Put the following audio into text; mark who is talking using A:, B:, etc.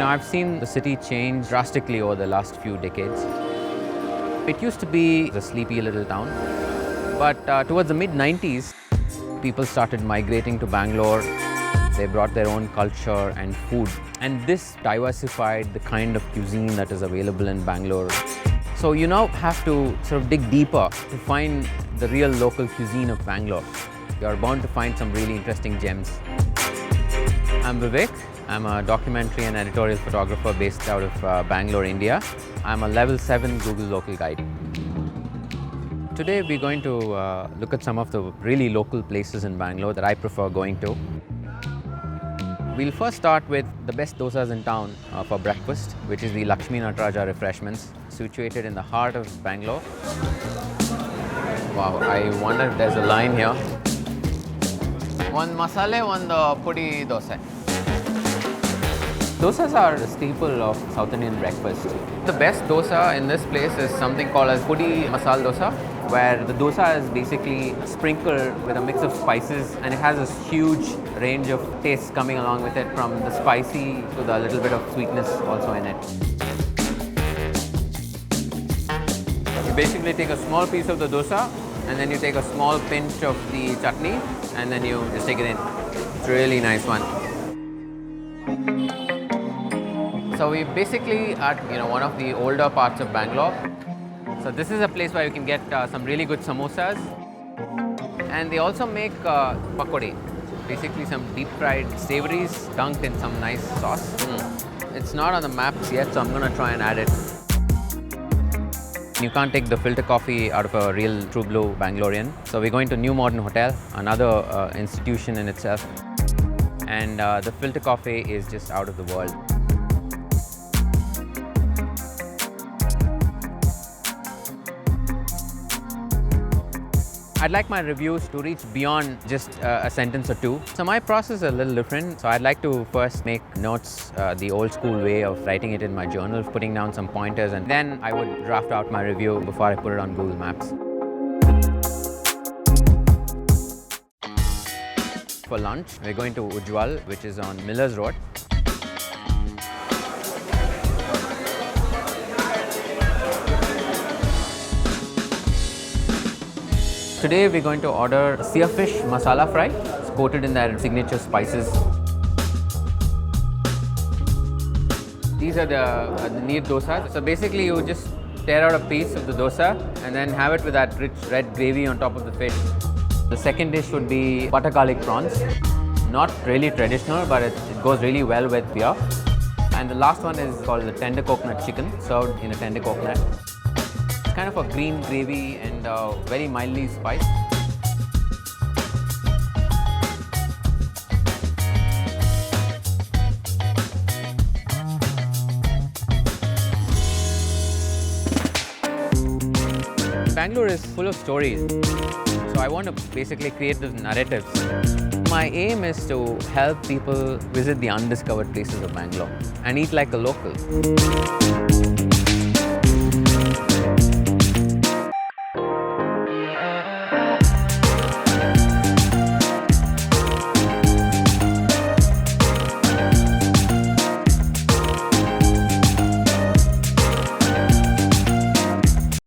A: I've seen the city change drastically over the last few decades. It used to be a sleepy little town, but towards the mid-90s, people started migrating to Bangalore. They brought their own culture and food, and this diversified the kind of cuisine that is available in Bangalore. So you now have to sort of dig deeper to find the real local cuisine of Bangalore. You're bound to find some really interesting gems. I'm Vivek. I'm a documentary and editorial photographer based out of Bangalore, India. I'm a level 7 Google local guide. Today we're going to look at some of the really local places in Bangalore that I prefer going to. We'll first start with the best dosas in town for breakfast, which is the Laxmi Natasha refreshments, situated in the heart of Bangalore. Wow, I wonder if there's a line here. One masale, one pudi dosa. Dosas are a staple of South Indian breakfast. The best dosa in this place is something called as pudi masala dosa, where the dosa is basically sprinkled with a mix of spices, and it has this huge range of tastes coming along with it, from the spicy to the little bit of sweetness also in it. You basically take a small piece of the dosa, and then you take a small pinch of the chutney, and then you just take it in. It's a really nice one. So we're basically at one of the older parts of Bangalore. So this is a place where you can get some really good samosas, and they also make pakodi, basically some deep fried savories dunked in some nice sauce. It's not on the maps yet, so I'm going to try and add it. You can't take the filter coffee out of a real true blue Bangalorean. So we're going to New Modern Hotel, another institution in itself, and the filter coffee is just out of the world. I'd like my reviews to reach beyond just a sentence or two. So my process is a little different. So I'd like to first make notes the old school way of writing it in my journal, putting down some pointers, and then I would draft out my review before I put it on Google Maps. For lunch, we're going to Ujjwal, which is on Millers Road. Today we're going to order sear fish masala fry. It's coated in their signature spices. These are the neer dosas. So basically you just tear out a piece of the dosa and then have it with that rich red gravy on top of the fish. The second dish would be butter garlic prawns. Not really traditional, but it goes really well with beer. And the last one is called the tender coconut chicken, served in a tender coconut. Kind of a green gravy and very mildly spiced. Bangalore is full of stories, so I want to basically create those narratives. My aim is to help people visit the undiscovered places of Bangalore and eat like a local.